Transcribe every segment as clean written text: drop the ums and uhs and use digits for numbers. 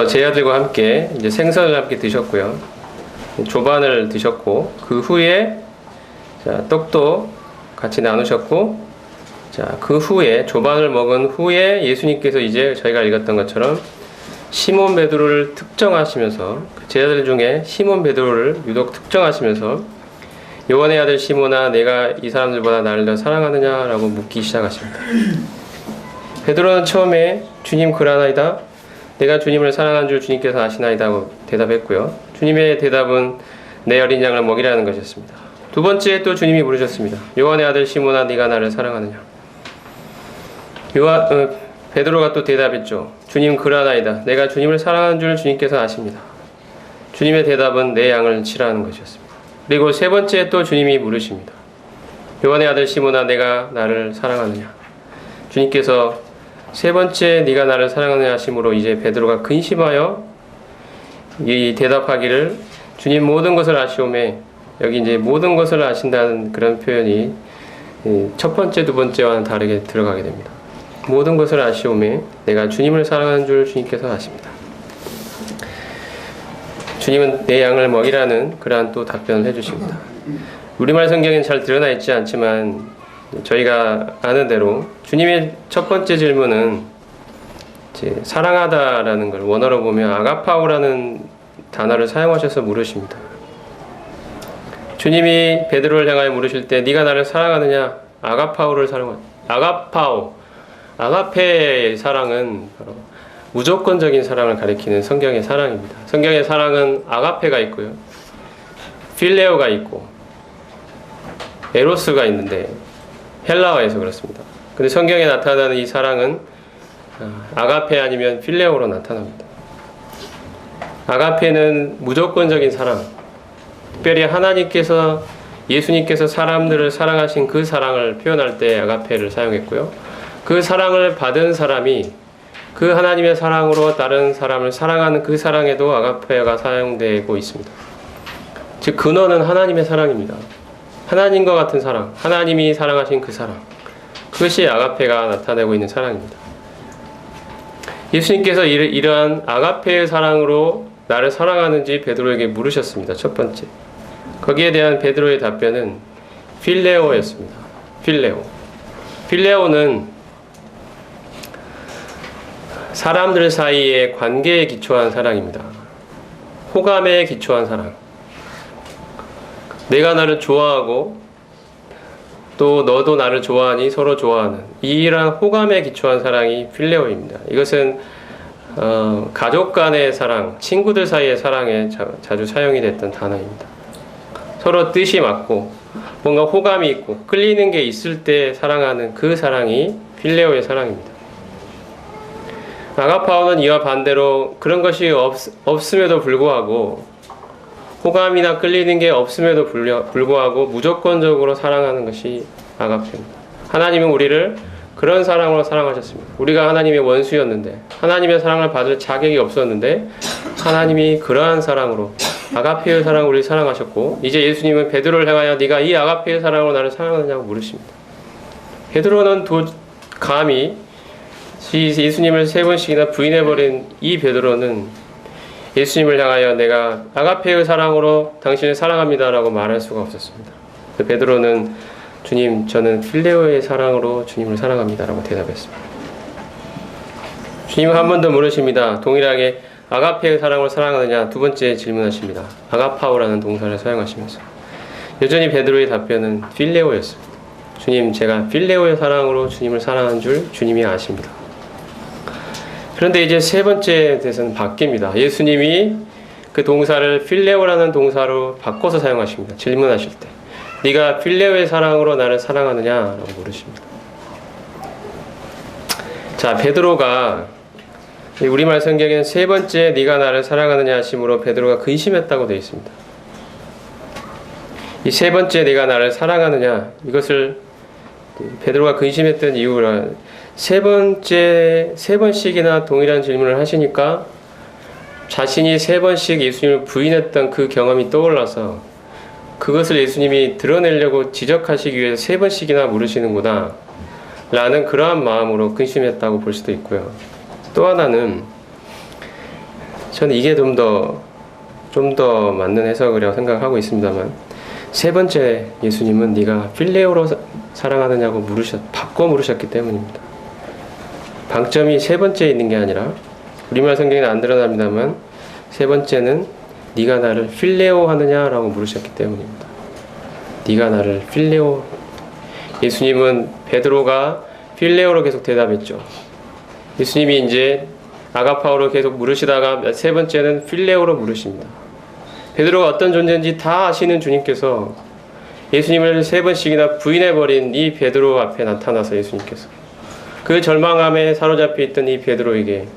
제 아들과 함께 이제 생선을 함께 드셨고요. 조반을 드셨고, 그 후에 자, 떡도 같이 나누셨고, 자, 그 후에 조반을 먹은 후에 예수님께서 이제 저희가 읽었던 것처럼 시몬 베드로를 특정하시면서 제 아들 중에 시몬 베드로를 유독 특정하시면서 요한의 아들 시몬아 내가 이 사람들보다 나를 더 사랑하느냐라고 묻기 시작하십니다. 베드로는 처음에 주님 그러나이다 내가 주님을 사랑하는 줄 주님께서 아시나이다 하고 대답했고요. 주님의 대답은 내 어린 양을 먹이라는 것이었습니다. 두 번째 또 주님이 물으셨습니다. 요한의 아들 시몬아 네가 나를 사랑하느냐. 베드로가 또 대답했죠. 주님 그러나이다 내가 주님을 사랑하는 줄 주님께서 아십니다. 주님의 대답은 내 양을 치라는 것이었습니다. 그리고 세 번째 또 주님이 물으십니다. 요한의 아들 시몬아 내가 나를 사랑하느냐. 주님께서 세 번째 네가 나를 사랑하느냐 하심으로 이제 베드로가 근심하여 이 대답하기를 주님 모든 것을 아시오매. 여기 이제 모든 것을 아신다는 그런 표현이 첫 번째 두 번째와는 다르게 들어가게 됩니다. 모든 것을 아시오매 내가 주님을 사랑하는 줄 주님께서 아십니다. 주님은 내 양을 먹이라는 그러한 또 답변을 해주십니다. 우리말 성경에는 잘 드러나 있지 않지만 저희가 아는 대로 주님의 첫 번째 질문은 이제 사랑하다라는 걸 원어로 보면 아가파오라는 단어를 사용하셔서 물으십니다. 주님이 베드로를 향하여 물으실 때 네가 나를 사랑하느냐? 아가파오를 사랑하느냐? 아가파오 아가페의 사랑은 바로 무조건적인 사랑을 가리키는 성경의 사랑입니다. 성경의 사랑은 아가페가 있고요. 필레오가 있고 에로스가 있는데 헬라어에서 그렇습니다. 근데 성경에 나타나는 이 사랑은 아가페 아니면 필레오로 나타납니다. 아가페는 무조건적인 사랑, 특별히 하나님께서 예수님께서 사람들을 사랑하신 그 사랑을 표현할 때 아가페를 사용했고요. 그 사랑을 받은 사람이 그 하나님의 사랑으로 다른 사람을 사랑하는 그 사랑에도 아가페가 사용되고 있습니다. 즉 근원은 하나님의 사랑입니다. 하나님과 같은 사랑, 하나님이 사랑하신 그 사랑, 그것이 아가페가 나타내고 있는 사랑입니다. 예수님께서 이러한 아가페의 사랑으로 나를 사랑하는지 베드로에게 물으셨습니다. 첫 번째. 거기에 대한 베드로의 답변은 필레오였습니다. 필레오는 사람들 사이의 관계에 기초한 사랑입니다. 호감에 기초한 사랑. 내가 나를 좋아하고 또 너도 나를 좋아하니 서로 좋아하는 이러한 호감에 기초한 사랑이 필레오입니다. 이것은 가족 간의 사랑, 친구들 사이의 사랑에 자주 사용이 됐던 단어입니다. 서로 뜻이 맞고 뭔가 호감이 있고 끌리는 게 있을 때 사랑하는 그 사랑이 필레오의 사랑입니다. 아가파오는 이와 반대로 그런 것이 없음에도 불구하고 호감이나 끌리는 게 없음에도 불구하고 무조건적으로 사랑하는 것이 아가페입니다. 하나님은 우리를 그런 사랑으로 사랑하셨습니다. 우리가 하나님의 원수였는데 하나님의 사랑을 받을 자격이 없었는데 하나님이 그러한 사랑으로 아가페의 사랑으로 우리를 사랑하셨고 이제 예수님은 베드로를 향하여 네가 이 아가페의 사랑으로 나를 사랑하느냐고 물으십니다. 베드로는 감히 예수님을 세 번씩이나 부인해버린 이 베드로는 예수님을 향하여 내가 아가페의 사랑으로 당신을 사랑합니다 라고 말할 수가 없었습니다. 베드로는 주님 저는 필레오의 사랑으로 주님을 사랑합니다 라고 대답했습니다. 주님은 한 번 더 물으십니다. 동일하게 아가페의 사랑으로 사랑하느냐 두 번째 질문하십니다. 아가파오라는 동사를 사용하시면서 여전히 베드로의 답변은 필레오였습니다. 주님 제가 필레오의 사랑으로 주님을 사랑하는 줄 주님이 아십니다. 그런데 이제 세 번째 대해서는 바뀝니다. 예수님이 그 동사를 필레오라는 동사로 바꿔서 사용하십니다. 질문하실 때 네가 필레오의 사랑으로 나를 사랑하느냐라고 물으십니다. 자, 베드로가 우리말 성경에는 세 번째 네가 나를 사랑하느냐 하심으로 베드로가 근심했다고 되어 있습니다. 이 세 번째 네가 나를 사랑하느냐 이것을 베드로가 근심했던 이유가 세 번씩이나 동일한 질문을 하시니까 자신이 세 번씩 예수님을 부인했던 그 경험이 떠올라서 그것을 예수님이 드러내려고 지적하시기 위해서 세 번씩이나 물으시는구나 라는 그러한 마음으로 근심했다고 볼 수도 있고요. 또 하나는 저는 이게 좀 더 맞는 해석이라고 생각하고 있습니다만, 세 번째 예수님은 네가 필레오로 사랑하느냐고 바꿔 물으셨기 때문입니다. 방점이 세 번째에 있는 게 아니라, 우리말 성경에는 안 드러납니다만 세 번째는 네가 나를 필레오 하느냐라고 물으셨기 때문입니다. 네가 나를 필레오. 예수님은 베드로가 필레오로 계속 대답했죠. 예수님이 이제 아가파오로 계속 물으시다가 세 번째는 필레오로 물으십니다. 베드로가 어떤 존재인지 다 아시는 주님께서 예수님을 세 번씩이나 부인해버린 이 베드로 앞에 나타나서 예수님께서 그 절망감에 사로잡혀 있던 이 베드로에게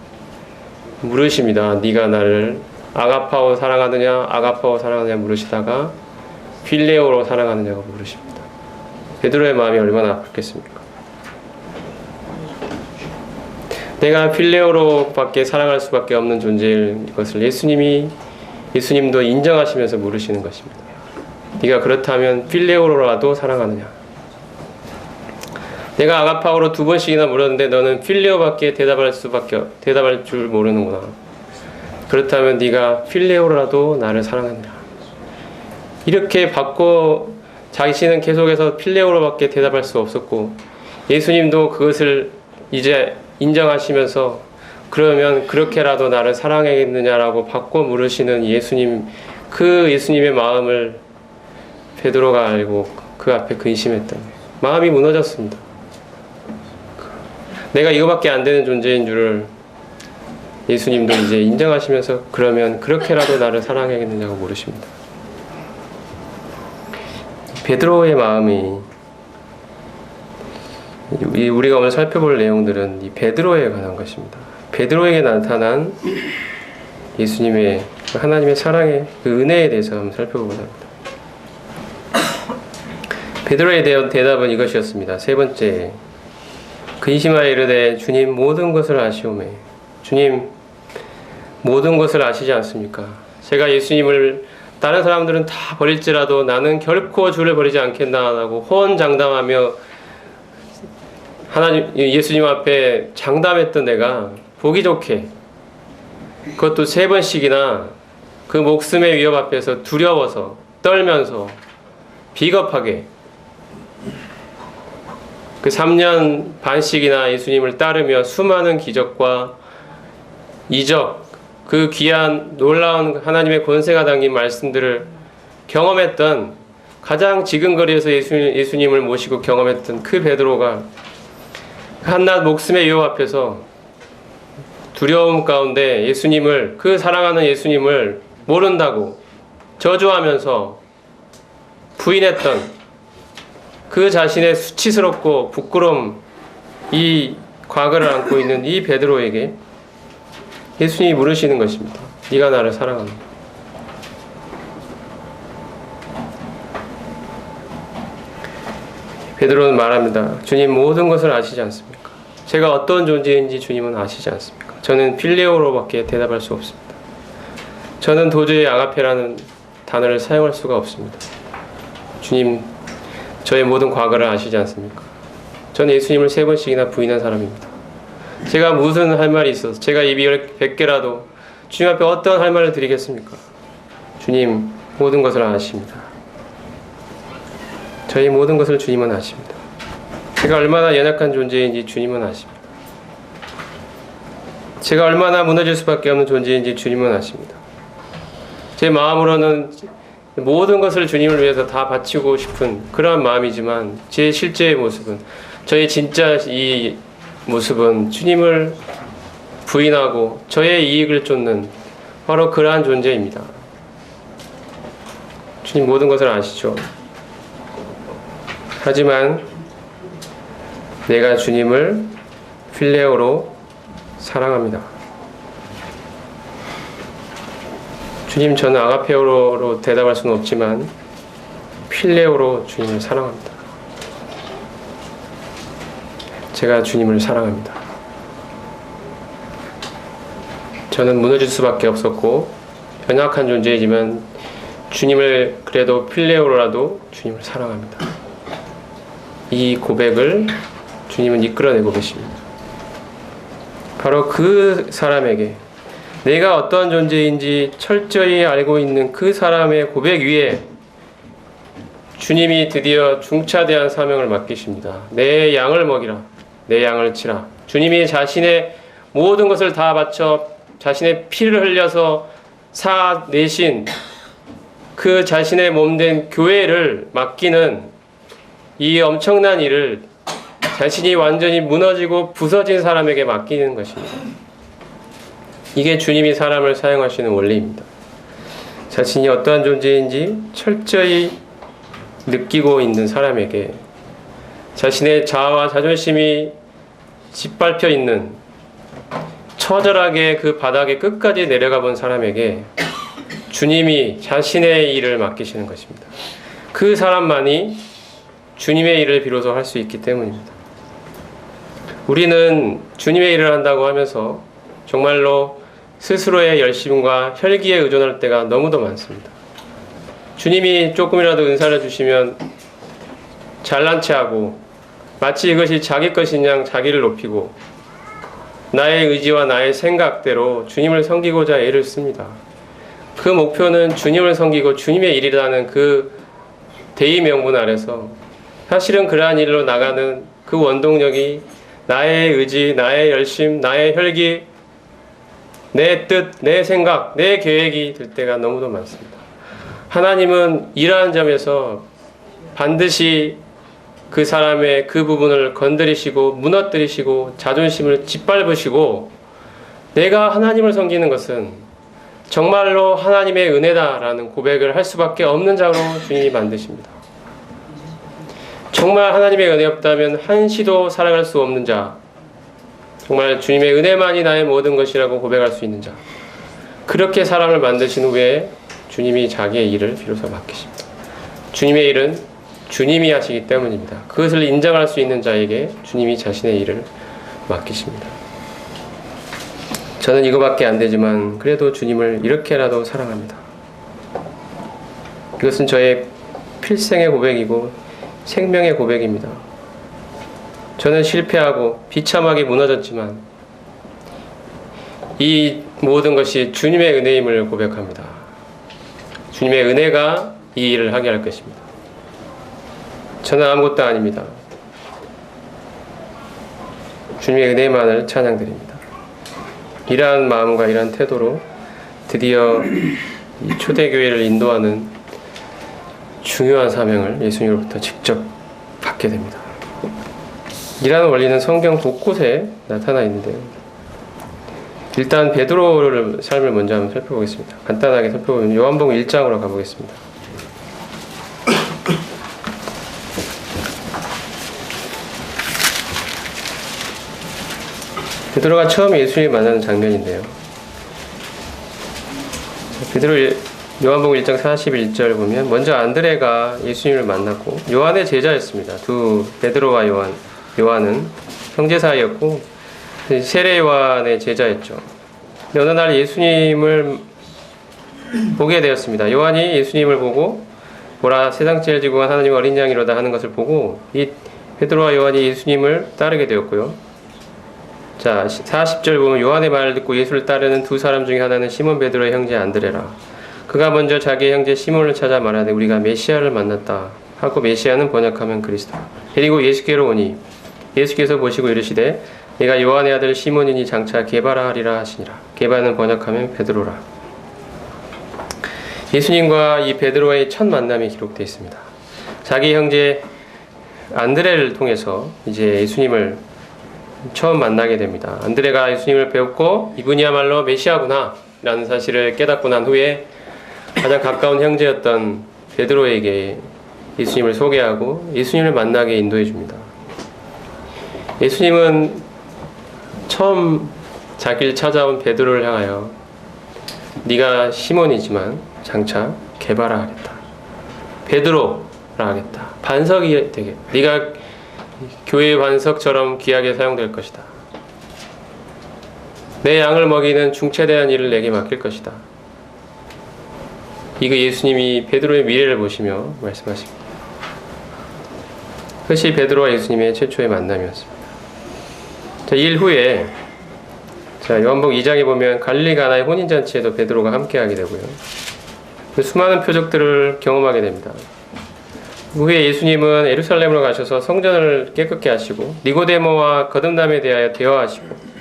물으십니다. 네가 나를 아가파오 사랑하느냐 물으시다가 필레오로 사랑하느냐고 물으십니다. 베드로의 마음이 얼마나 아팠겠습니까? 내가 필레오로밖에 사랑할 수밖에 없는 존재일 것을 예수님도 인정하시면서 물으시는 것입니다. 네가 그렇다면 필레오로라도 사랑하느냐? 내가 아가파오로 2번씩이나 물었는데 너는 필레오밖에 대답할 줄 모르는구나. 그렇다면 네가 필레오로라도 나를 사랑하느냐? 이렇게 받고 자신은 계속해서 필레오로밖에 대답할 수 없었고, 예수님도 그것을 이제 인정하시면서 그러면 그렇게라도 나를 사랑하겠느냐라고 바꿔 물으시는 예수님, 그 예수님의 마음을 베드로가 알고 그 앞에 근심했던 거예요. 마음이 무너졌습니다. 내가 이거밖에 안 되는 존재인 줄을 예수님도 이제 인정하시면서 그러면 그렇게라도 나를 사랑하겠느냐고 물으십니다. 베드로의 마음이, 우리가 오늘 살펴볼 내용들은 이 베드로에 관한 것입니다. 베드로에게 나타난 예수님의 하나님의 사랑의 그 은혜에 대해서 한번 살펴보고자 합니다. 베드로에 대한 대답은 이것이었습니다. 세 번째, 근심하여 이르되 주님 모든 것을 아시오매. 주님 모든 것을 아시지 않습니까? 제가 예수님을 다른 사람들은 다 버릴지라도 나는 결코 주를 버리지 않겠나라고 호언장담하며 예수님 앞에 장담했던 내가 보기 좋게, 그것도 3번씩이나 그 목숨의 위협 앞에서 두려워서 떨면서 비겁하게 그 3년 반씩이나 예수님을 따르며 수많은 기적과 이적, 그 귀한 놀라운 하나님의 권세가 담긴 말씀들을 경험했던, 가장 지근거리에서 예수님을 모시고 경험했던 그 베드로가 한낱 목숨의 위협 앞에서 두려움 가운데 예수님을, 그 사랑하는 예수님을 모른다고 저주하면서 부인했던 그 자신의 수치스럽고 부끄러움, 이 과거를 안고 있는 이 베드로에게 예수님이 물으시는 것입니다. 네가 나를 사랑하는가? 베드로는 말합니다. 주님 모든 것을 아시지 않습니까? 제가 어떤 존재인지 주님은 아시지 않습니까? 저는 필레오로밖에 대답할 수 없습니다. 저는 도저히 아가페라는 단어를 사용할 수가 없습니다. 주님, 저의 모든 과거를 아시지 않습니까? 저는 예수님을 3번씩이나 부인한 사람입니다. 제가 무슨 할 말이 있어서, 제가 입이 100개라도 주님 앞에 어떤 할 말을 드리겠습니까? 주님 모든 것을 아십니다. 저희 모든 것을 주님은 아십니다. 제가 얼마나 연약한 존재인지 주님은 아십니다. 제가 얼마나 무너질 수밖에 없는 존재인지 주님은 아십니다. 제 마음으로는 모든 것을 주님을 위해서 다 바치고 싶은 그러한 마음이지만, 제 실제의 모습은, 저의 진짜 이 모습은 주님을 부인하고 저의 이익을 쫓는 바로 그러한 존재입니다. 주님 모든 것을 아시죠? 하지만 내가 주님을 필레오로 사랑합니다. 주님, 저는 아가페오로 대답할 수는 없지만 필레오로 주님을 사랑합니다. 제가 주님을 사랑합니다. 저는 무너질 수밖에 없었고 연약한 존재이지만 주님을 그래도 필레오로라도 주님을 사랑합니다. 이 고백을 주님은 이끌어내고 계십니다. 바로 그 사람에게, 내가 어떠한 존재인지 철저히 알고 있는 그 사람의 고백 위에 주님이 드디어 중차대한 사명을 맡기십니다. 내 양을 먹이라. 내 양을 치라. 주님이 자신의 모든 것을 다 바쳐 자신의 피를 흘려서 내신 그 자신의 몸된 교회를 맡기는 이 엄청난 일을 자신이 완전히 무너지고 부서진 사람에게 맡기는 것입니다. 이게 주님이 사람을 사용하시는 원리입니다. 자신이 어떠한 존재인지 철저히 느끼고 있는 사람에게, 자신의 자아와 자존심이 짓밟혀 있는, 처절하게 그 바닥에 끝까지 내려가 본 사람에게 주님이 자신의 일을 맡기시는 것입니다. 그 사람만이 주님의 일을 비로소 할 수 있기 때문입니다. 우리는 주님의 일을 한다고 하면서 정말로 스스로의 열심과 혈기에 의존할 때가 너무도 많습니다. 주님이 조금이라도 은사를 주시면 잘난 체하고 마치 이것이 자기 것인 양 자기를 높이고 나의 의지와 나의 생각대로 주님을 섬기고자 애를 씁니다. 그 목표는 주님을 섬기고 주님의 일이라는 그 대의 명분 아래서 사실은 그러한 일로 나가는 그 원동력이 나의 의지, 나의 열심, 나의 혈기, 내 뜻, 내 생각, 내 계획이 될 때가 너무도 많습니다. 하나님은 이러한 점에서 반드시 그 사람의 그 부분을 건드리시고 무너뜨리시고 자존심을 짓밟으시고, 내가 하나님을 섬기는 것은 정말로 하나님의 은혜다라는 고백을 할 수밖에 없는 자로 주님이 만드십니다. 정말 하나님의 은혜 없다면 한시도 살아갈 수 없는 자, 정말 주님의 은혜만이 나의 모든 것이라고 고백할 수 있는 자, 그렇게 사람을 만드신 후에 주님이 자기의 일을 비로소 맡기십니다. 주님의 일은 주님이 하시기 때문입니다. 그것을 인정할 수 있는 자에게 주님이 자신의 일을 맡기십니다. 저는 이거밖에 안 되지만 그래도 주님을 이렇게라도 사랑합니다. 이것은 저의 필생의 고백이고 생명의 고백입니다. 저는 실패하고 비참하게 무너졌지만 이 모든 것이 주님의 은혜임을 고백합니다. 주님의 은혜가 이 일을 하게 할 것입니다. 저는 아무것도 아닙니다. 주님의 은혜만을 찬양드립니다. 이러한 마음과 이러한 태도로 드디어 이 초대교회를 인도하는 중요한 사명을 예수님으로부터 직접 받게 됩니다. 이러한 원리는 성경 곳곳에 나타나 있는데요. 일단 베드로를 삶을 먼저 한번 살펴보겠습니다. 간단하게 살펴보면 요한복음 1장으로 가보겠습니다. 베드로가 처음 예수님을 만나는 장면인데요. 요한복음 1장 41절 보면 먼저 안드레가 예수님을 만났고, 요한의 제자였습니다. 베드로와 요한은 형제 사이였고 세례 요한의 제자였죠. 어느 날 예수님을 보게 되었습니다. 요한이 예수님을 보고 보라 세상 제일 지고한 하나님 어린 양이로다 하는 것을 보고 이 베드로와 요한이 예수님을 따르게 되었고요. 자, 40절 보면 요한의 말을 듣고 예수를 따르는 두 사람 중에 하나는 시몬 베드로의 형제 안드레라. 그가 먼저 자기의 형제 시몬을 찾아 말하되 우리가 메시아를 만났다 하고, 메시아는 번역하면 그리스도. 그리고 예수께로 오니 예수께서 보시고 이르시되 내가 요한의 아들 시몬이니 장차 게바라 하리라 하시니라. 게바는 번역하면 베드로라. 예수님과 이 베드로의 첫 만남이 기록되어 있습니다. 자기 형제 안드레를 통해서 이제 예수님을 처음 만나게 됩니다. 안드레가 예수님을 배웠고 이분이야말로 메시아구나 라는 사실을 깨닫고 난 후에 가장 가까운 형제였던 베드로에게 예수님을 소개하고 예수님을 만나게 인도해 줍니다. 예수님은 처음 자기를 찾아온 베드로를 향하여 네가 시몬이지만 장차 게바라 하겠다, 베드로라 하겠다, 반석이 되게, 네가 교회의 반석처럼 귀하게 사용될 것이다, 내 양을 먹이는 중차대한 일을 내게 맡길 것이다. 이거 예수님이 베드로의 미래를 보시며 말씀하십니다. 그것이 베드로와 예수님의 최초의 만남이었습니다. 자, 일 후에 자, 요한복음 2장에 보면 갈릴리 가나의 혼인잔치에도 베드로가 함께하게 되고요. 그 수많은 표적들을 경험하게 됩니다. 그 후에 예수님은 예루살렘으로 가셔서 성전을 깨끗게 하시고 니고데모와 거듭남에 대하여 대화하시고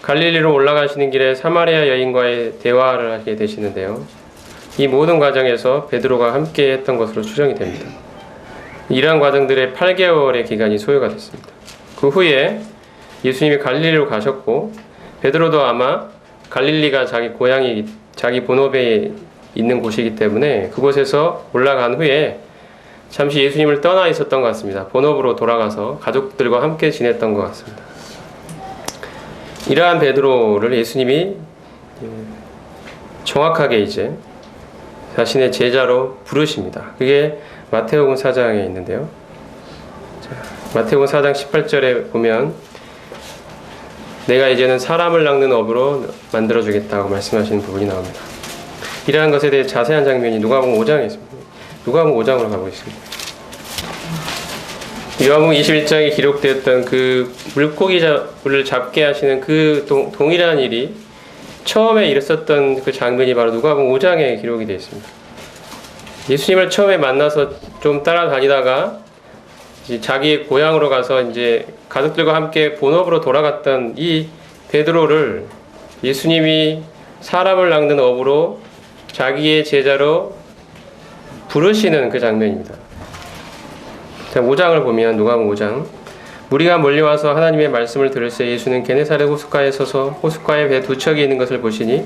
갈릴리로 올라가시는 길에 사마리아 여인과의 대화를 하게 되시는데요. 이 모든 과정에서 베드로가 함께 했던 것으로 추정이 됩니다. 이러한 과정들의 8개월의 기간이 소요가 됐습니다. 그 후에 예수님이 갈릴리로 가셨고 베드로도 아마 갈릴리가 자기 고향이 자기 본업에 있는 곳이기 때문에 그곳에서 올라간 후에 잠시 예수님을 떠나 있었던 것 같습니다. 본업으로 돌아가서 가족들과 함께 지냈던 것 같습니다. 이러한 베드로를 예수님이 정확하게 이제 자신의 제자로 부르십니다. 그게 마태복음 4장에 있는데요. 자, 마태복음 4장 18절에 보면 내가 이제는 사람을 낚는 업으로 만들어주겠다고 말씀하시는 부분이 나옵니다. 이러한 것에 대해 자세한 장면이 누가복음 5장에 있습니다. 누가복음 5장으로 가보겠습니다. 요한복음 21장에 기록되었던 그 물고기를 잡게 하시는 그 동일한 일이 처음에 일었었던 그 장면이 바로 누가복음 5장에 기록이 되어 있습니다. 예수님을 처음에 만나서 좀 따라다니다가 이제 자기 고향으로 가서 이제 가족들과 함께 본업으로 돌아갔던 이 베드로를 예수님이 사람을 낚는 업으로 자기의 제자로 부르시는 그 장면입니다. 자, 5장을 보면 누가복음 5장 무리가 몰려와서 하나님의 말씀을 들을새 예수는 게네사렛 호숫가에 서서 호숫가에 배 두 척이 있는 것을 보시니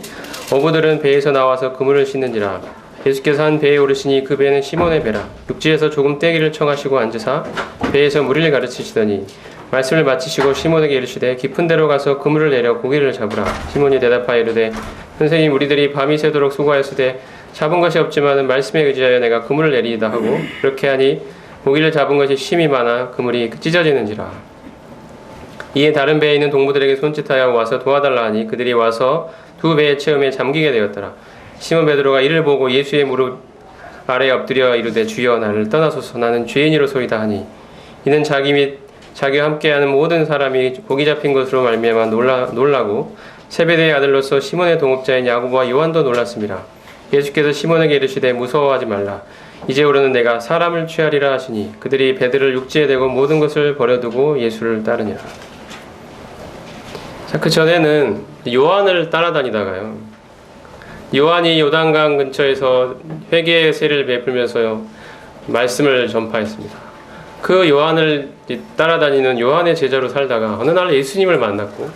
어부들은 배에서 나와서 그물을 씻는지라. 예수께서 한 배에 오르시니 그 배는 시몬의 배라. 육지에서 조금 떼기를 청하시고 앉으사 배에서 무리를 가르치시더니 말씀을 마치시고 시몬에게 이르시되 깊은 데로 가서 그물을 내려 고기를 잡으라. 시몬이 대답하여 이르되 선생님 우리들이 밤이 새도록 수고하였으되 잡은 것이 없지만 말씀에 의지하여 내가 그물을 내리이다 하고 그렇게 하니 고기를 잡은 것이 심이 많아 그물이 찢어지는지라. 이에 다른 배에 있는 동무들에게 손짓하여 와서 도와달라 하니 그들이 와서 두 배의 체험에 잠기게 되었더라. 시몬 베드로가 이를 보고 예수의 무릎 아래에 엎드려 이르되 주여 나를 떠나소서 나는 죄인이로소이다 하니 이는 자기 및 자기와 함께하는 모든 사람이 고기 잡힌 것으로 말미암아 놀라고 세베대의 아들로서 시몬의 동업자인 야고보와 요한도 놀랐습니다. 예수께서 시몬에게 이르시되 무서워하지 말라. 이제부로는 내가 사람을 취하리라 하시니 그들이 배들을 육지에 대고 모든 것을 버려두고 예수를 따르니라. 자, 그 전에는 요한을 따라다니다가요. 요한이 요단강 근처에서 회개의 세를 베풀면서 말씀을 전파했습니다. 그 요한을 따라다니는 요한의 제자로 살다가 어느 날 예수님을 만났고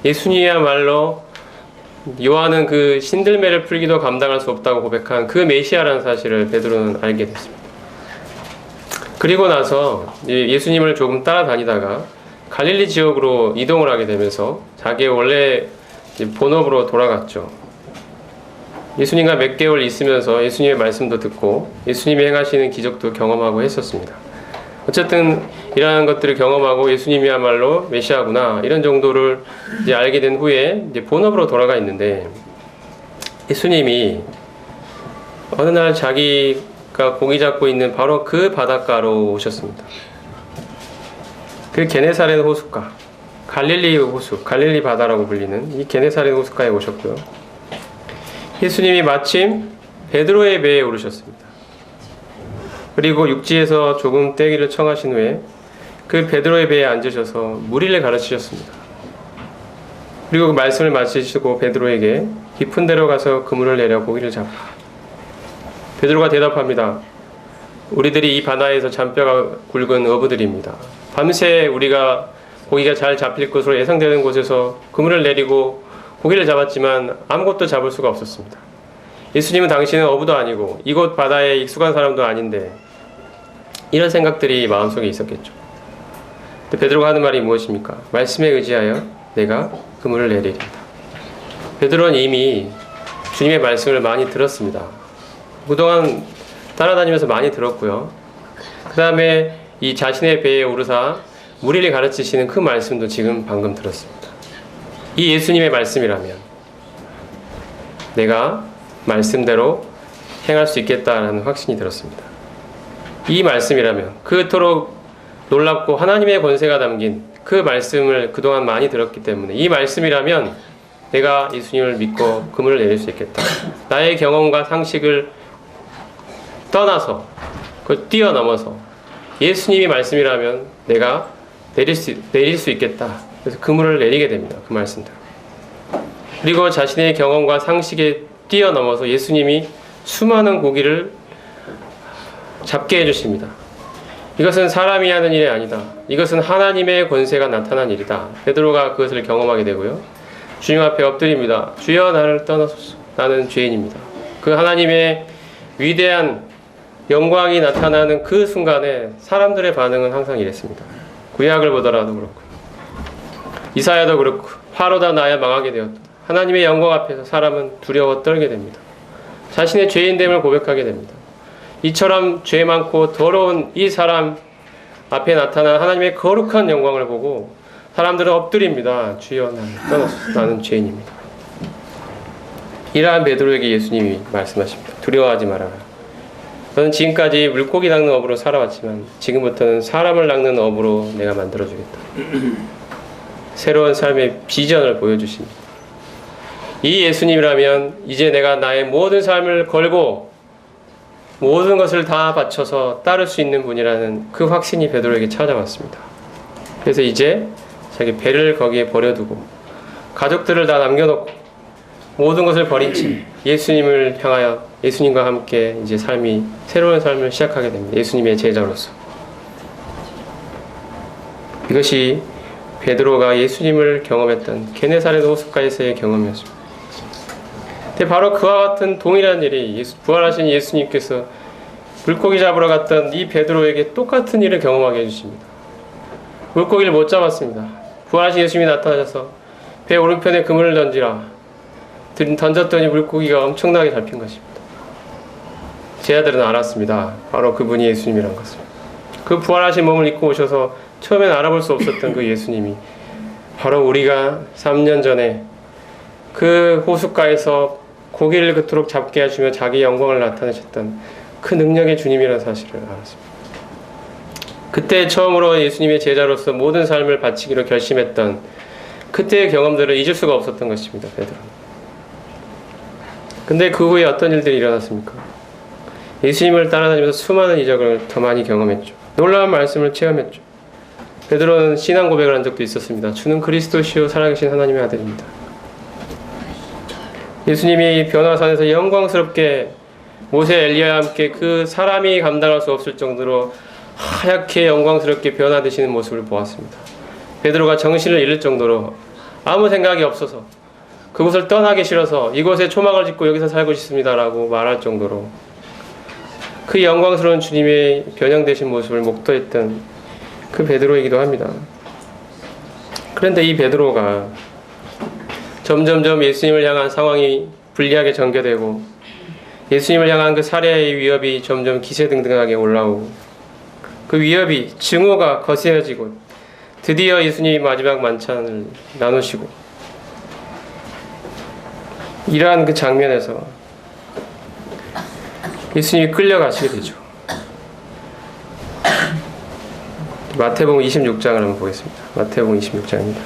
예수님이야말로 요한은 그 신들매를 풀기도 감당할 수 없다고 고백한 그 메시아라는 사실을 베드로는 알게 됐습니다. 그리고 나서 예수님을 조금 따라다니다가 갈릴리 지역으로 이동을 하게 되면서 자기의 원래 본업으로 돌아갔죠. 예수님과 몇 개월 있으면서 예수님의 말씀도 듣고 예수님이 행하시는 기적도 경험하고 했었습니다. 어쨌든 이러한 것들을 경험하고 예수님이야말로 메시아구나 이런 정도를 이제 알게 된 후에 이제 본업으로 돌아가 있는데 예수님이 어느 날 자기가 고기 잡고 있는 바로 그 바닷가로 오셨습니다. 그 게네사렛 호숫가, 갈릴리 호수, 갈릴리 바다라고 불리는 이 게네사렛 호숫가에 오셨고요. 예수님이 마침 베드로의 배에 오르셨습니다. 그리고 육지에서 조금 떼기를 청하신 후에 그 베드로의 배에 앉으셔서 무리를 가르치셨습니다. 그리고 그 말씀을 마치시고 베드로에게 깊은 데로 가서 그물을 내려 고기를 잡으라. 베드로가 대답합니다. 우리들이 이 바다에서 잔뼈가 굵은 어부들입니다. 밤새 우리가 고기가 잘 잡힐 것으로 예상되는 곳에서 그물을 내리고 고기를 잡았지만 아무것도 잡을 수가 없었습니다. 예수님은 당신은 어부도 아니고 이곳 바다에 익숙한 사람도 아닌데 이런 생각들이 마음속에 있었겠죠. 근데 베드로가 하는 말이 무엇입니까? 말씀에 의지하여 내가 그물을 내리리다. 베드로는 이미 주님의 말씀을 많이 들었습니다. 그동안 따라다니면서 많이 들었고요. 그 다음에 이 자신의 배에 오르사 무리를 가르치시는 그 말씀도 지금 방금 들었습니다. 이 예수님의 말씀이라면 내가 말씀대로 행할 수 있겠다라는 확신이 들었습니다. 이 말씀이라면 그토록 놀랍고 하나님의 권세가 담긴 그 말씀을 그동안 많이 들었기 때문에 이 말씀이라면 내가 예수님을 믿고 그물을 내릴 수 있겠다. 나의 경험과 상식을 떠나서 그걸 뛰어넘어서 예수님이 말씀이라면 내가 내릴 수 있겠다. 그래서 그물을 내리게 됩니다. 그 말씀대로. 그리고 자신의 경험과 상식에 뛰어넘어서 예수님이 수많은 고기를 잡게 해주십니다. 이것은 사람이 하는 일이 아니다. 이것은 하나님의 권세가 나타난 일이다. 베드로가 그것을 경험하게 되고요. 주님 앞에 엎드립니다. 주여 나를 떠나소서. 나는 죄인입니다. 그 하나님의 위대한 영광이 나타나는 그 순간에 사람들의 반응은 항상 이랬습니다. 구약을 보더라도 그렇고 이사야도 그렇고 화로다 나야 망하게 되었다. 하나님의 영광 앞에서 사람은 두려워 떨게 됩니다. 자신의 죄인됨을 고백하게 됩니다. 이처럼 죄 많고 더러운 이 사람 앞에 나타난 하나님의 거룩한 영광을 보고 사람들은 엎드립니다. 주여 나를 떠나소서. 나는 죄인입니다. 이러한 베드로에게 예수님이 말씀하십니다. 두려워하지 말아라. 너는 지금까지 물고기 낚는 업으로 살아왔지만 지금부터는 사람을 낚는 업으로 내가 만들어주겠다. 새로운 삶의 비전을 보여주십니다. 이 예수님이라면 이제 내가 나의 모든 삶을 걸고 모든 것을 다 바쳐서 따를 수 있는 분이라는 그 확신이 베드로에게 찾아왔습니다. 그래서 이제 자기 배를 거기에 버려두고 가족들을 다 남겨놓고 모든 것을 버린 채 예수님을 향하여 예수님과 함께 이제 새로운 삶을 시작하게 됩니다. 예수님의 제자로서. 이것이 베드로가 예수님을 경험했던 게네사렛 호숫가에서의 경험이었습니다. 근데 바로 그와 같은 동일한 일이 부활하신 예수님께서 물고기 잡으러 갔던 이 베드로에게 똑같은 일을 경험하게 해주십니다. 물고기를 못 잡았습니다. 부활하신 예수님이 나타나셔서 배 오른편에 그물을 던졌더니 물고기가 엄청나게 잡힌 것입니다. 제자들은 알았습니다. 바로 그분이 예수님이란 것을. 그 부활하신 몸을 입고 오셔서 처음엔 알아볼 수 없었던 그 예수님이 바로 우리가 3년 전에 그 호숫가에서 고기를 그토록 잡게 하시며 자기 영광을 나타내셨던 그 능력의 주님이라는 사실을 알았습니다. 그때 처음으로 예수님의 제자로서 모든 삶을 바치기로 결심했던 그때의 경험들을 잊을 수가 없었던 것입니다. 베드로는. 근데 그 후에 어떤 일들이 일어났습니까? 예수님을 따라다니면서 수많은 이적을 더 많이 경험했죠. 놀라운 말씀을 체험했죠. 베드로는 신앙 고백을 한 적도 있었습니다. 주는 그리스도시요 살아계신 하나님의 아들입니다. 예수님이 변화산에서 영광스럽게 모세 엘리야와 함께 그 사람이 감당할 수 없을 정도로 하얗게 영광스럽게 변화되시는 모습을 보았습니다. 베드로가 정신을 잃을 정도로 아무 생각이 없어서 그곳을 떠나기 싫어서 이곳에 초막을 짓고 여기서 살고 싶습니다라고 말할 정도로 그 영광스러운 주님의 변형되신 모습을 목도했던 그 베드로이기도 합니다. 그런데 이 베드로가 점점점 예수님을 향한 상황이 불리하게 전개되고 예수님을 향한 그 살해의 위협이 점점 기세등등하게 올라오고 그 위협이 증오가 거세어지고 드디어 예수님이 마지막 만찬을 나누시고 이러한 그 장면에서 예수님이 끌려가시게 되죠. 마태복음 26장을 한번 보겠습니다. 마태복음 26장입니다.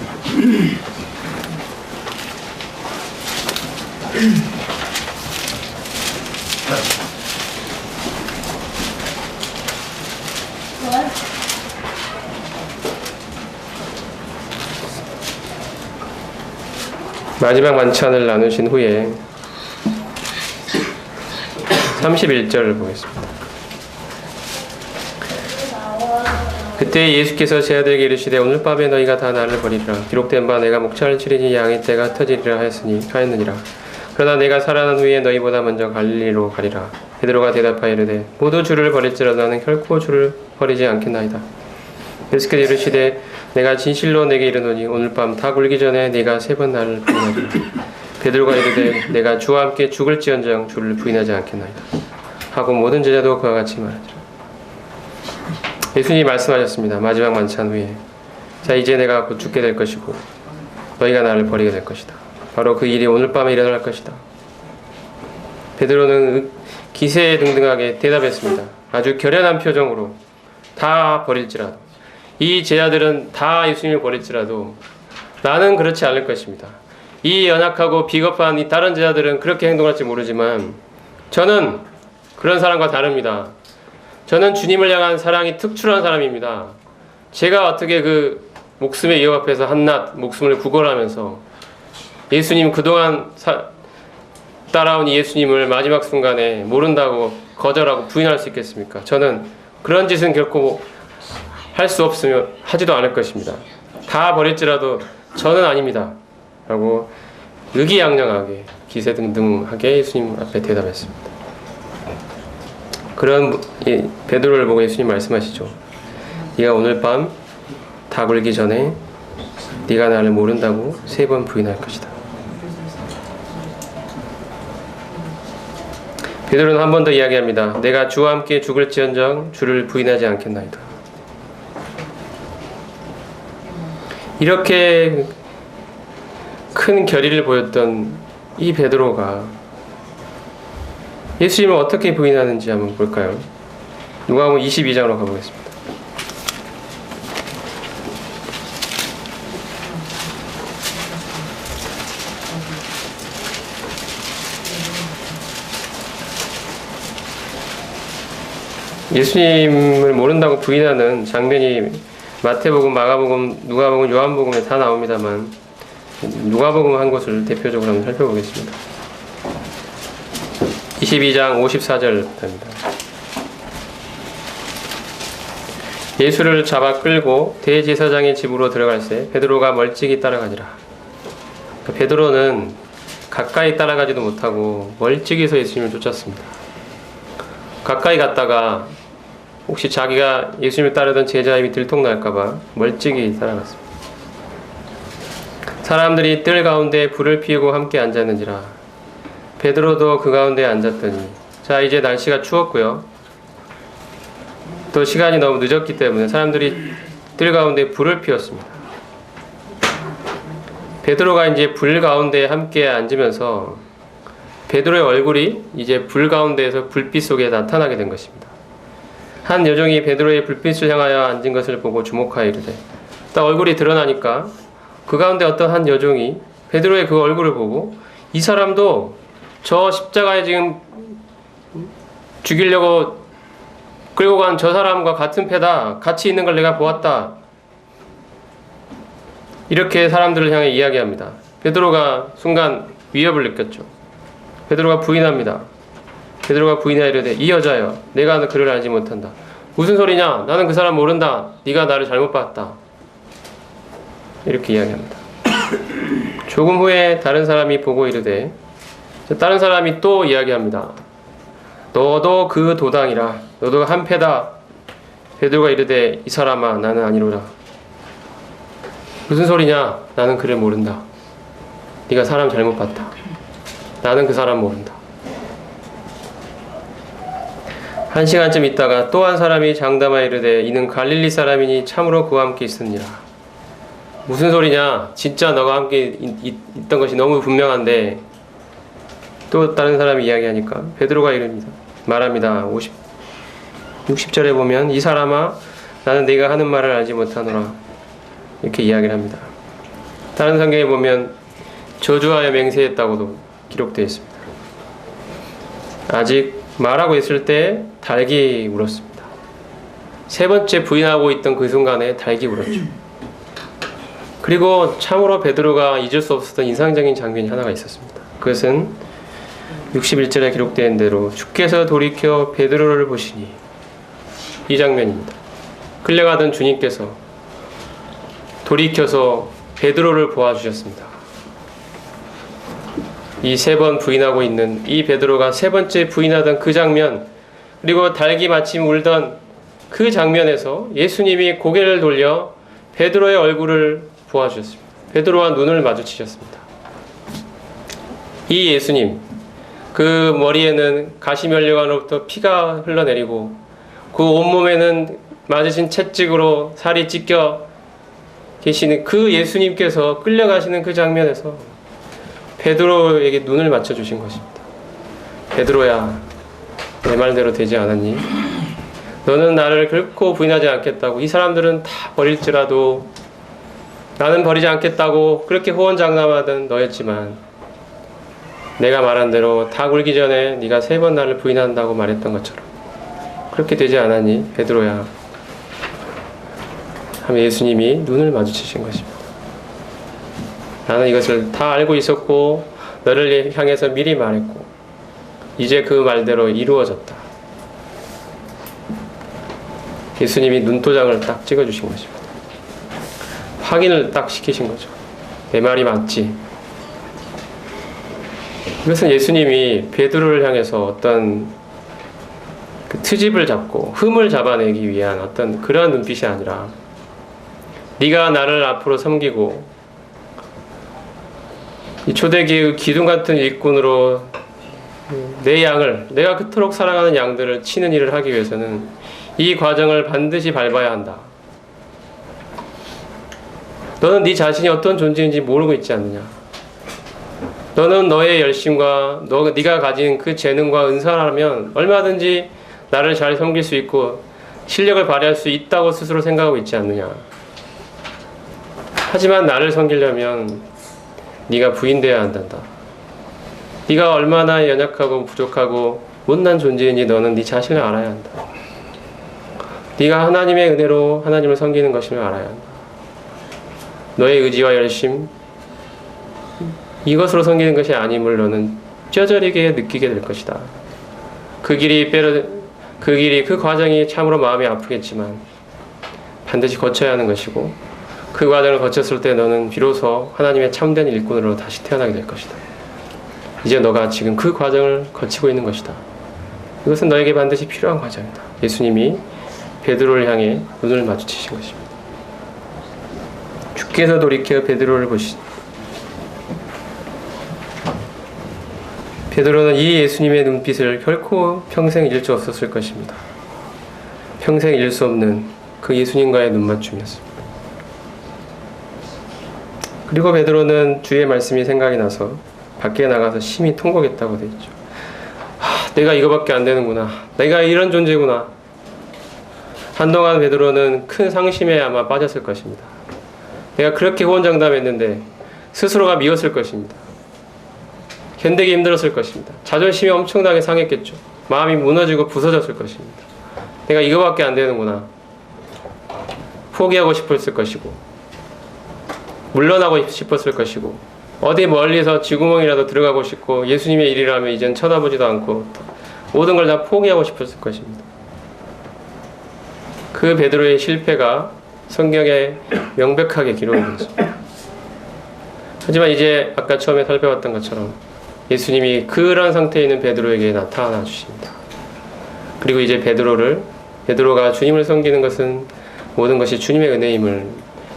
마지막 만찬을 나누신 후에 31절을 보겠습니다. 그때 예수께서 제자들에게 이르시되 오늘 밤에 너희가 다 나를 버리리라. 기록된 바 내가 목차를 치리니 양의 떼가 터지리라 하였느니라. 그러나 내가 살아난 후에 너희보다 먼저 갈릴리로 가리라. 베드로가 대답하여 이르되 모두 주를 버릴지라도 나는 결코 주를 버리지 않겠나이다. 예수께서 이르시되 내가 진실로 내게 이르노니 오늘 밤 다 굴기 전에 네가 3번 나를 부인하리라. 베드로가 이르되 내가 주와 함께 죽을지언정 주를 부인하지 않겠나이다 하고 모든 제자도 그와 같이 말하더라. 예수님이 말씀하셨습니다. 마지막 만찬 후에 자 이제 내가 곧 죽게 될 것이고 너희가 나를 버리게 될 것이다. 바로 그 일이 오늘 밤에 일어날 것이다. 베드로는 기세등등하게 대답했습니다. 아주 결연한 표정으로 다 버릴지라도 이 제자들은 다 예수님을 버릴지라도 나는 그렇지 않을 것입니다. 이 연약하고 비겁한 이 다른 제자들은 그렇게 행동할지 모르지만 저는 그런 사람과 다릅니다. 저는 주님을 향한 사랑이 특출한 사람입니다. 제가 어떻게 그 목숨의 위협 앞에서 한낱 목숨을 구걸하면서 예수님 그동안 따라온 이 예수님을 마지막 순간에 모른다고 거절하고 부인할 수 있겠습니까? 저는 그런 짓은 결코 할 수 없으며 하지도 않을 것입니다. 다 버릴지라도 저는 아닙니다. 라고 의기양양하게 기세등등하게 예수님 앞에 대답했습니다. 그런 베드로를 보고 예수님 말씀하시죠. 네가 오늘 밤 다 굴기 전에 네가 나를 모른다고 3번 부인할 것이다. 베드로는 한 번 더 이야기합니다. 내가 주와 함께 죽을지언정 주를 부인하지 않겠나이다. 이렇게 큰 결의를 보였던 이 베드로가 예수님을 어떻게 부인하는지 한번 볼까요? 누가복음 22장으로 가보겠습니다. 예수님을 모른다고 부인하는 장면이 마태복음, 마가복음, 누가복음, 요한복음에 다 나옵니다만 누가복음 한 곳을 대표적으로 한번 살펴보겠습니다. 22장 54절입니다. 예수를 잡아 끌고 대제사장의 집으로 들어갈새 베드로가 멀찍이 따라가니라. 베드로는 가까이 따라가지도 못하고 멀찍이서 예수님을 쫓았습니다. 가까이 갔다가 혹시 자기가 예수님을 따르던 제자임이 들통날까봐 멀찍이 따라갔습니다. 사람들이 뜰 가운데 불을 피우고 함께 앉았는지라. 베드로도 그 가운데 앉았더니 자 이제 날씨가 추웠고요. 또 시간이 너무 늦었기 때문에 사람들이 뜰 가운데 불을 피웠습니다. 베드로가 이제 불 가운데 함께 앉으면서 베드로의 얼굴이 이제 불 가운데에서 불빛 속에 나타나게 된 것입니다. 한 여종이 베드로의 불빛을 향하여 앉은 것을 보고 주목하여 이르되 딱 얼굴이 드러나니까 그 가운데 어떤 한 여종이 베드로의 그 얼굴을 보고 이 사람도 저 십자가에 지금 죽이려고 끌고 간 저 사람과 같은 패다. 같이 있는 걸 내가 보았다. 이렇게 사람들을 향해 이야기합니다. 베드로가 순간 위협을 느꼈죠. 베드로가 부인합니다. 베드로가 부인하여 이르되 이 여자여 내가 그를 알지 못한다. 무슨 소리냐? 나는 그 사람 모른다. 네가 나를 잘못 봤다. 이렇게 이야기합니다. 조금 후에 다른 사람이 보고 이르되 다른 사람이 또 이야기합니다. 너도 그 도당이라. 너도 한패다. 베드로가 이르되 이 사람아 나는 아니로라. 무슨 소리냐? 나는 그를 모른다. 네가 사람 잘못 봤다. 나는 그 사람 모른다. 1시간쯤 있다가 또 한 사람이 장담하여 이르되 이는 갈릴리 사람이니 참으로 그와 함께 있으니라. 무슨 소리냐? 진짜 너가 함께 있던 것이 너무 분명한데 또 다른 사람이 이야기하니까 베드로가 이릅니다. 말합니다. 60절에 보면 이 사람아 나는 네가 하는 말을 알지 못하노라. 이렇게 이야기를 합니다. 다른 성경에 보면 저주하여 맹세했다고도 기록되어 있습니다. 아직 말하고 있을 때 닭이 울었습니다. 3번째 부인하고 있던 그 순간에 닭이 울었죠. 그리고 참으로 베드로가 잊을 수 없었던 인상적인 장면이 하나가 있었습니다. 그것은 61절에 기록된 대로 주께서 돌이켜 베드로를 보시니 이 장면입니다. 끌려가던 주님께서 돌이켜서 베드로를 보아주셨습니다. 이 3번 부인하고 있는 이 베드로가 3번째 부인하던 그 장면, 그리고 닭이 마침 울던 그 장면에서 예수님이 고개를 돌려 베드로의 얼굴을 보아주셨습니다. 베드로와 눈을 마주치셨습니다. 이 예수님, 그 머리에는 가시면류관으로부터 피가 흘러내리고 그 온몸에는 맞으신 채찍으로 살이 찢겨 계시는 그 예수님께서 끌려가시는 그 장면에서 베드로에게 눈을 맞춰주신 것입니다. 베드로야, 내 말대로 되지 않았니? 너는 나를 결코 부인하지 않겠다고 이 사람들은 다 버릴지라도 나는 버리지 않겠다고 그렇게 호언장담하던 너였지만 내가 말한 대로 닭 울기 전에 네가 3번 나를 부인한다고 말했던 것처럼 그렇게 되지 않았니 베드로야 하며 예수님이 눈을 마주치신 것입니다. 나는 이것을 다 알고 있었고 너를 향해서 미리 말했고 이제 그 말대로 이루어졌다. 예수님이 눈도장을 딱 찍어주신 것입니다. 확인을 딱 시키신 거죠. 내 말이 맞지? 이것은 예수님이 베드로를 향해서 어떤 그 트집을 잡고 흠을 잡아내기 위한 어떤 그러한 눈빛이 아니라 네가 나를 앞으로 섬기고 이 초대기의 기둥 같은 일꾼으로 내 양을 내가 그토록 사랑하는 양들을 치는 일을 하기 위해서는 이 과정을 반드시 밟아야 한다. 너는 네 자신이 어떤 존재인지 모르고 있지 않느냐. 너는 너의 열심과 네가 가진 그 재능과 은사라면 얼마든지 나를 잘 섬길 수 있고 실력을 발휘할 수 있다고 스스로 생각하고 있지 않느냐. 하지만 나를 섬기려면 네가 부인되어야 한단다. 네가 얼마나 연약하고 부족하고 못난 존재인지 너는 네 자신을 알아야 한다. 네가 하나님의 은혜로 하나님을 섬기는 것임을 알아야 한다. 너의 의지와 열심 이것으로 섬기는 것이 아님을 너는 뼈저리게 느끼게 될 것이다. 그 과정이 참으로 마음이 아프겠지만 반드시 거쳐야 하는 것이고 그 과정을 거쳤을 때 너는 비로소 하나님의 참된 일꾼으로 다시 태어나게 될 것이다. 이제 너가 지금 그 과정을 거치고 있는 것이다. 이것은 너에게 반드시 필요한 과정이다. 예수님이 베드로를 향해 눈을 마주치신 것입니다. 주께서 돌이켜 베드로를 보시니 베드로는 이 예수님의 눈빛을 결코 평생 잃을 수 없었을 것입니다. 평생 잃을 수 없는 그 예수님과의 눈맞춤이었습니다. 그리고 베드로는 주의 말씀이 생각이 나서 밖에 나가서 심히 통곡했다고 되어 있죠. 내가 이거밖에 안 되는구나. 내가 이런 존재구나. 한동안 베드로는 큰 상심에 아마 빠졌을 것입니다. 내가 그렇게 호언장담했는데 스스로가 미웠을 것입니다. 견디기 힘들었을 것입니다. 자존심이 엄청나게 상했겠죠. 마음이 무너지고 부서졌을 것입니다. 내가 이거밖에 안 되는구나. 포기하고 싶었을 것이고 물러나고 싶었을 것이고 어디 멀리서 쥐구멍이라도 들어가고 싶고 예수님의 일이라면 이젠 쳐다보지도 않고 모든 걸 다 포기하고 싶었을 것입니다. 그 베드로의 실패가 성경에 명백하게 기록이 되어 있습니다. 하지만 이제 아까 처음에 살펴봤던 것처럼 예수님이 그런 상태에 있는 베드로에게 나타나 주십니다. 그리고 이제 베드로가 주님을 섬기는 것은 모든 것이 주님의 은혜임을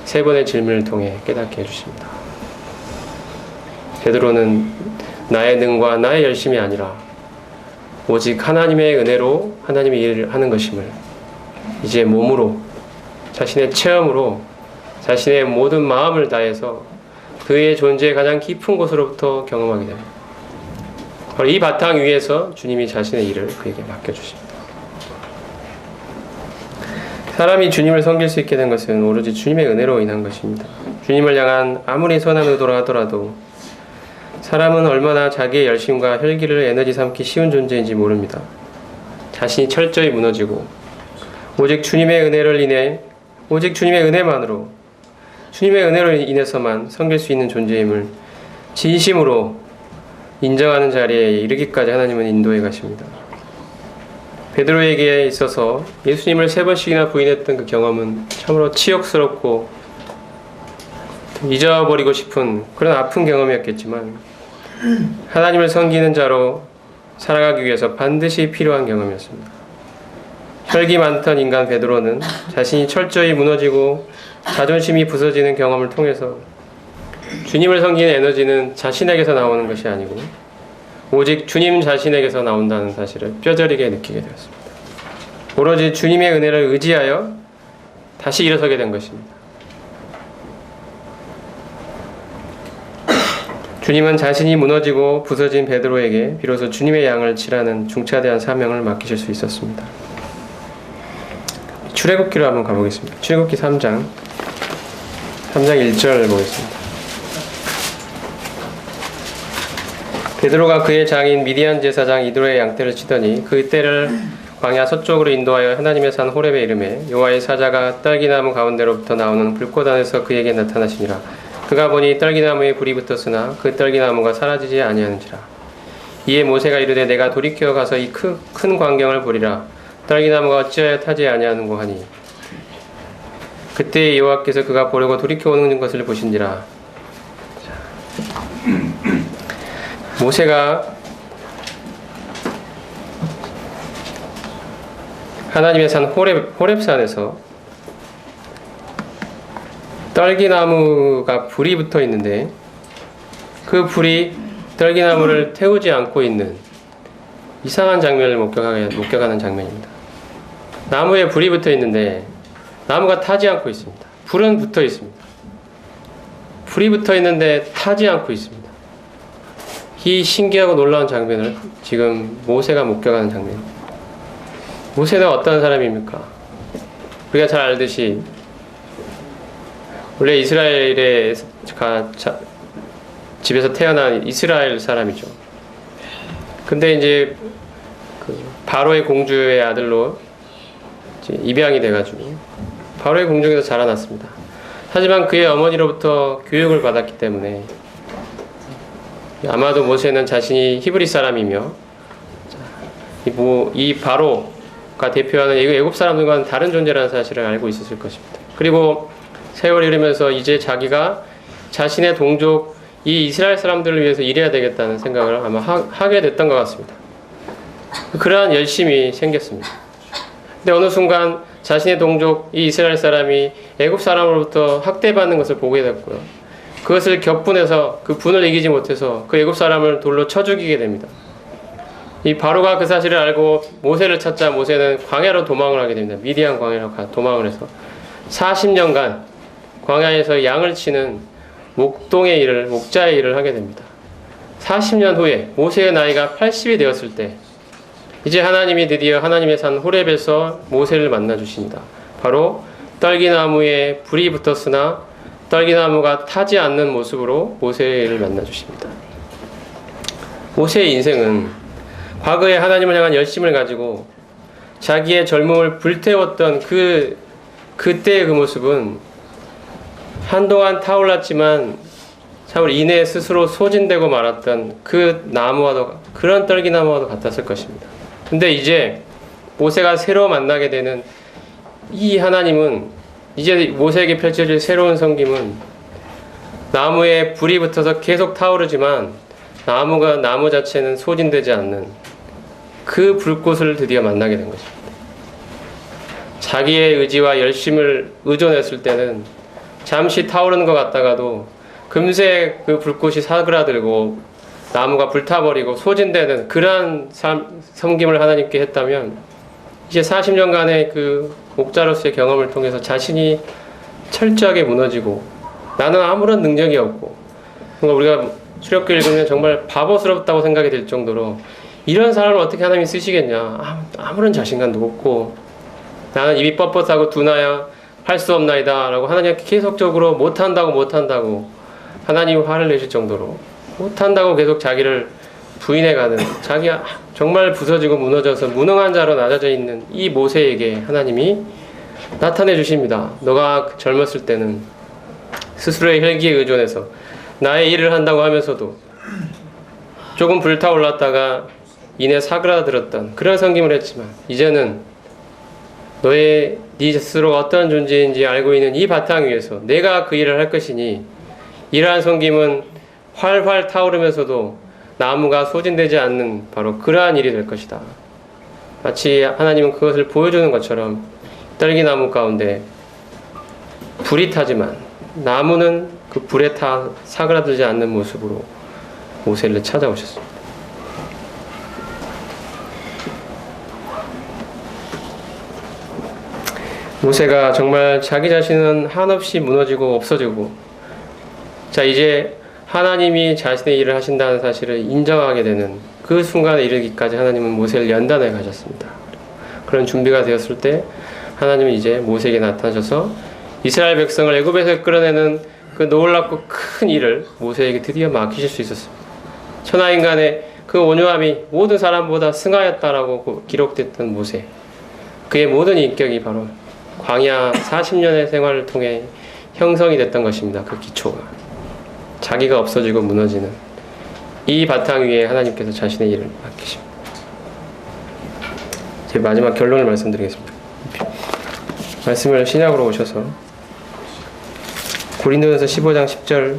3번의 질문을 통해 깨닫게 해주십니다. 베드로는 나의 능과 나의 열심이 아니라 오직 하나님의 은혜로 하나님의 일을 하는 것임을 이제 몸으로 자신의 체험으로 자신의 모든 마음을 다해서 그의 존재의 가장 깊은 곳으로부터 경험하게 됩니다. 바로 이 바탕 위에서 주님이 자신의 일을 그에게 맡겨주십니다. 사람이 주님을 섬길 수 있게 된 것은 오로지 주님의 은혜로 인한 것입니다. 주님을 향한 아무리 선한 의도로 하더라도 사람은 얼마나 자기의 열심과 혈기를 에너지 삼기 쉬운 존재인지 모릅니다. 자신이 철저히 무너지고 오직 주님의 은혜만으로 주님의 은혜로 인해서만 섬길 수 있는 존재임을 진심으로 인정하는 자리에 이르기까지 하나님은 인도해 가십니다. 베드로에게 있어서 예수님을 3번씩이나 부인했던 그 경험은 참으로 치욕스럽고 잊어버리고 싶은 그런 아픈 경험이었겠지만 하나님을 섬기는 자로 살아가기 위해서 반드시 필요한 경험이었습니다. 혈기 많던 인간 베드로는 자신이 철저히 무너지고 자존심이 부서지는 경험을 통해서 주님을 섬기는 에너지는 자신에게서 나오는 것이 아니고 오직 주님 자신에게서 나온다는 사실을 뼈저리게 느끼게 되었습니다. 오로지 주님의 은혜를 의지하여 다시 일어서게 된 것입니다. 주님은 자신이 무너지고 부서진 베드로에게 비로소 주님의 양을 치라는 중차대한 사명을 맡기실 수 있었습니다. 출애굽기로 한번 가보겠습니다. 출애굽기 3장 3장 1절 보겠습니다. 베드로가 그의 장인 미디안 제사장 이도의 양떼를 치더니 그 떼를 광야 서쪽으로 인도하여 하나님의 산 호렙에 이르매 여호와의 사자가 떨기나무 가운데로부터 나오는 불꽃 안에서 그에게 나타나시니라. 그가 보니 떨기나무에 불이 붙었으나 그 떨기나무가 사라지지 아니하는지라. 이에 모세가 이르되 내가 돌이켜 가서 이 큰 광경을 보리라. 떨기나무가 어찌하여 타지 아니하는고 하니 그때 여호와께서 그가 보려고 돌이켜 오는 것을 보신지라. 모세가 하나님의 산 호렙산에서 떨기나무가 불이 붙어 있는데 그 불이 떨기나무를 태우지 않고 있는 이상한 장면을 목격하는 장면입니다. 나무에 불이 붙어 있는데 나무가 타지 않고 있습니다. 불은 붙어 있습니다. 불이 붙어 있는데 타지 않고 있습니다. 이 신기하고 놀라운 장면을 지금 모세가 목격하는 장면입니다. 모세는 어떤 사람입니까? 우리가 잘 알듯이 원래 이스라엘의 집에서 태어난 이스라엘 사람이죠. 근데 이제 그 바로의 공주의 아들로 이제 입양이 돼가지고 바로의 공중에서 자라났습니다. 하지만 그의 어머니로부터 교육을 받았기 때문에 아마도 모세는 자신이 히브리 사람이며 이 바로가 대표하는 애굽 사람들과는 다른 존재라는 사실을 알고 있었을 것입니다. 그리고 세월이 흐르면서 이제 자기가 자신의 동족 이 이스라엘 사람들을 위해서 일해야 되겠다는 생각을 아마 하게 됐던 것 같습니다. 그러한 열심이 생겼습니다. 근데 어느 순간 자신의 동족 이 이스라엘 사람이 애굽 사람으로부터 학대받는 것을 보게 됐고요. 그것을 격분해서 그 분을 이기지 못해서 그 애굽 사람을 돌로 쳐 죽이게 됩니다. 이 바로가 그 사실을 알고 모세를 찾자 모세는 광야로 도망을 하게 됩니다. 미디안 광야로 도망을 해서 40년간 광야에서 양을 치는 목자의 일을 하게 됩니다. 40년 후에 모세의 나이가 80이 되었을 때 이제 하나님이 드디어 하나님의 산 호렙에서 모세를 만나 주십니다. 바로 떨기나무에 불이 붙었으나 떨기나무가 타지 않는 모습으로 모세를 만나 주십니다. 모세의 인생은 과거에 하나님을 향한 열심을 가지고 자기의 젊음을 불태웠던 그때의 그 모습은 한동안 타올랐지만 참 이내 스스로 소진되고 말았던 그런 떨기나무와도 같았을 것입니다. 근데 이제 모세가 새로 만나게 되는 이 하나님은 이제 모세에게 펼쳐질 새로운 섬김은 나무에 불이 붙어서 계속 타오르지만 나무 자체는 소진되지 않는 그 불꽃을 드디어 만나게 된 것입니다. 자기의 의지와 열심을 의존했을 때는 잠시 타오르는 것 같다가도 금세 그 불꽃이 사그라들고 나무가 불타버리고 소진되는 그러한 섬김을 하나님께 했다면 이제 40년간의 그 목자로서의 경험을 통해서 자신이 철저하게 무너지고 나는 아무런 능력이 없고 뭔가 우리가 출애굽기 읽으면 정말 바보스럽다고 생각이 들 정도로 이런 사람을 어떻게 하나님이 쓰시겠냐, 아무런 자신감도 없고 나는 입이 뻣뻣하고 둔하여 할 수 없나이다 라고 하나님께 계속적으로 못한다고 하나님이 화를 내실 정도로 못한다고 계속 자기를 부인해가는 자기가 정말 부서지고 무너져서 무능한 자로 낮아져 있는 이 모세에게 하나님이 나타내 주십니다. 너가 젊었을 때는 스스로의 혈기에 의존해서 나의 일을 한다고 하면서도 조금 불타올랐다가 이내 사그라들었던 그런 섬김을 했지만 이제는 네 스스로가 어떤 존재인지 알고 있는 이 바탕 위에서 내가 그 일을 할 것이니 이러한 섬김은 활활 타오르면서도 나무가 소진되지 않는 바로 그러한 일이 될 것이다. 마치 하나님은 그것을 보여주는 것처럼 떨기나무 가운데 불이 타지만 나무는 그 불에 타 사그라들지 않는 모습으로 모세를 찾아오셨습니다. 모세가 정말 자기 자신은 한없이 무너지고 없어지고 자 이제 하나님이 자신의 일을 하신다는 사실을 인정하게 되는 그 순간에 이르기까지 하나님은 모세를 연단해 가셨습니다. 그런 준비가 되었을 때 하나님은 이제 모세에게 나타나셔서 이스라엘 백성을 애굽에서 끌어내는 그 놀랍고 큰 일을 모세에게 드디어 맡기실 수 있었습니다. 천하인간의 그 온유함이 모든 사람보다 승하였다라고 기록됐던 모세, 그의 모든 인격이 바로 광야 40년의 생활을 통해 형성이 됐던 것입니다. 그 기초가 자기가 없어지고 무너지는 이 바탕 위에 하나님께서 자신의 일을 맡기십니다. 제 마지막 결론을 말씀드리겠습니다. 말씀을 신약으로 오셔서 고린도전서 15장 10절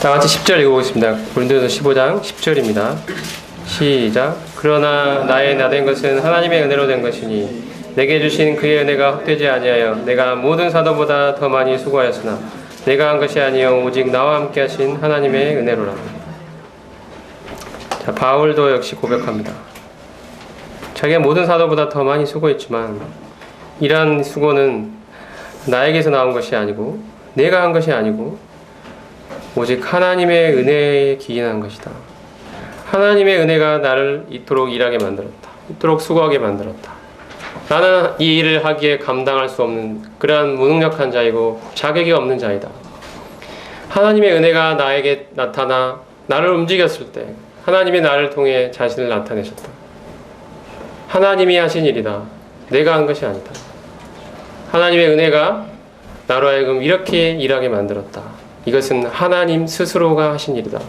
다 같이 10절 읽어보겠습니다. 고린도전서 15장 10절입니다. 시작. 그러나 나의 나된 것은 하나님의 은혜로 된 것이니 내게 주신 그의 은혜가 헛되지 아니하여 내가 모든 사도보다 더 많이 수고하였으나 내가 한 것이 아니요 오직 나와 함께 하신 하나님의 은혜로라. 자, 바울도 역시 고백합니다. 자기가 모든 사도보다 더 많이 수고했지만 이러한 수고는 나에게서 나온 것이 아니고 내가 한 것이 아니고 오직 하나님의 은혜에 기인한 것이다. 하나님의 은혜가 나를 이토록 일하게 만들었다. 이토록 수고하게 만들었다. 나는 이 일을 하기에 감당할 수 없는 그러한 무능력한 자이고 자격이 없는 자이다. 하나님의 은혜가 나에게 나타나 나를 움직였을 때 하나님이 나를 통해 자신을 나타내셨다. 하나님이 하신 일이다. 내가 한 것이 아니다. 하나님의 은혜가 나로 하여금 이렇게 일하게 만들었다. 이것은 하나님 스스로가 하신 일이다.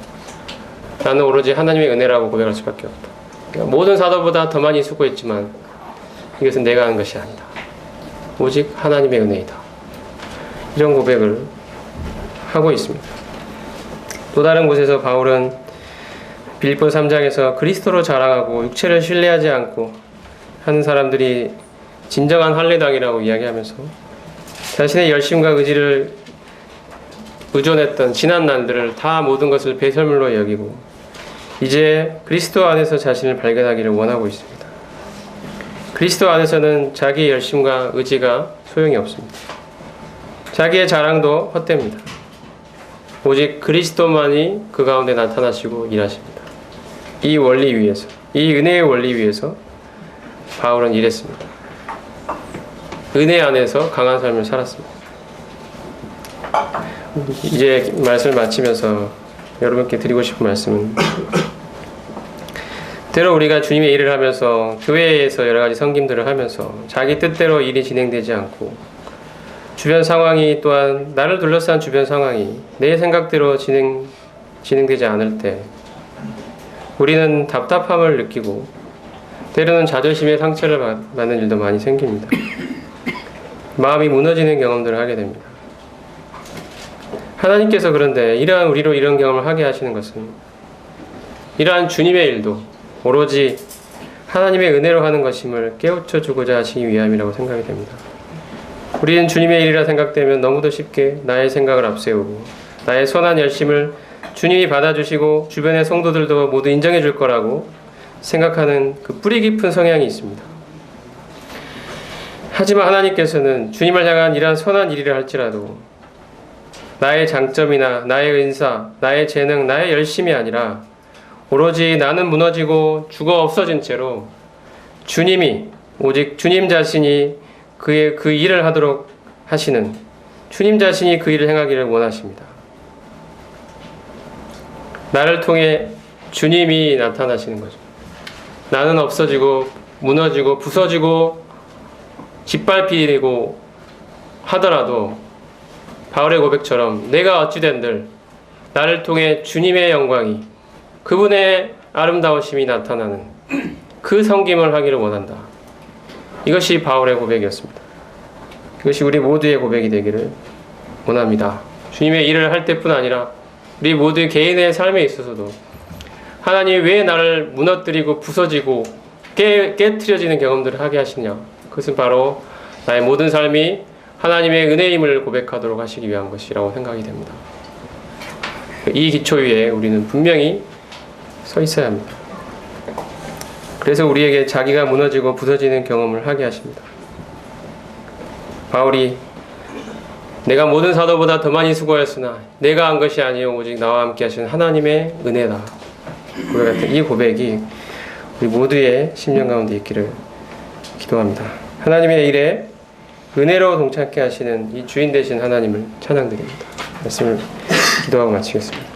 나는 오로지 하나님의 은혜라고 고백할 수밖에 없다. 그러니까 모든 사도보다 더 많이 수고했지만 이것은 내가 한 것이 아니다. 오직 하나님의 은혜이다. 이런 고백을 하고 있습니다. 또 다른 곳에서 바울은 빌립보 3장에서 그리스도로 자랑하고 육체를 신뢰하지 않고 하는 사람들이 진정한 할례당이라고 이야기하면서 자신의 열심과 의지를 의존했던 지난 날들을 다 모든 것을 배설물로 여기고 이제 그리스도 안에서 자신을 발견하기를 원하고 있습니다. 그리스도 안에서는 자기의 열심과 의지가 소용이 없습니다. 자기의 자랑도 헛됩니다. 오직 그리스도만이 그 가운데 나타나시고 일하십니다. 이 원리 위에서, 이 은혜의 원리 위에서 바울은 일했습니다. 은혜 안에서 강한 삶을 살았습니다. 이제 말씀을 마치면서 여러분께 드리고 싶은 말씀은 때로 우리가 주님의 일을 하면서 교회에서 여러 가지 섬김들을 하면서 자기 뜻대로 일이 진행되지 않고 주변 상황이 또한 나를 둘러싼 주변 상황이 내 생각대로 진행되지 않을 때 우리는 답답함을 느끼고 때로는 자존심의 상처를 받는 일도 많이 생깁니다. 마음이 무너지는 경험들을 하게 됩니다. 하나님께서 그런데 이러한 우리로 이런 경험을 하게 하시는 것은 이러한 주님의 일도 오로지 하나님의 은혜로 하는 것임을 깨우쳐 주고자 하시기 위함이라고 생각이 됩니다. 우리는 주님의 일이라 생각되면 너무도 쉽게 나의 생각을 앞세우고 나의 선한 열심을 주님이 받아주시고 주변의 성도들도 모두 인정해 줄 거라고 생각하는 그 뿌리 깊은 성향이 있습니다. 하지만 하나님께서는 주님을 향한 이러한 선한 일이라 할지라도 나의 장점이나 나의 은사, 나의 재능, 나의 열심이 아니라 오로지 나는 무너지고 죽어 없어진 채로 주님이 오직 주님 자신이 그 일을 하도록 하시는 주님 자신이 그 일을 행하기를 원하십니다. 나를 통해 주님이 나타나시는 거죠. 나는 없어지고 무너지고 부서지고 짓밟히고 하더라도 바울의 고백처럼 내가 어찌된들 나를 통해 주님의 영광이 그분의 아름다우심이 나타나는 그 섬김을 하기를 원한다. 이것이 바울의 고백이었습니다. 그것이 우리 모두의 고백이 되기를 원합니다. 주님의 일을 할 때뿐 아니라 우리 모두 개인의 삶에 있어서도 하나님이 왜 나를 무너뜨리고 부서지고 깨트려지는 경험들을 하게 하시냐. 그것은 바로 나의 모든 삶이 하나님의 은혜임을 고백하도록 하시기 위한 것이라고 생각이 됩니다. 이 기초 위에 우리는 분명히 서 있어야 합니다. 그래서 우리에게 자기가 무너지고 부서지는 경험을 하게 하십니다. 바울이 내가 모든 사도보다 더 많이 수고하였으나 내가 한 것이 아니요 오직 나와 함께 하시는 하나님의 은혜다. 이 고백이 우리 모두의 심령 가운데 있기를 기도합니다. 하나님의 일에 은혜로 동참케 하시는 이 주인 되신 하나님을 찬양드립니다. 말씀을 기도하고 마치겠습니다.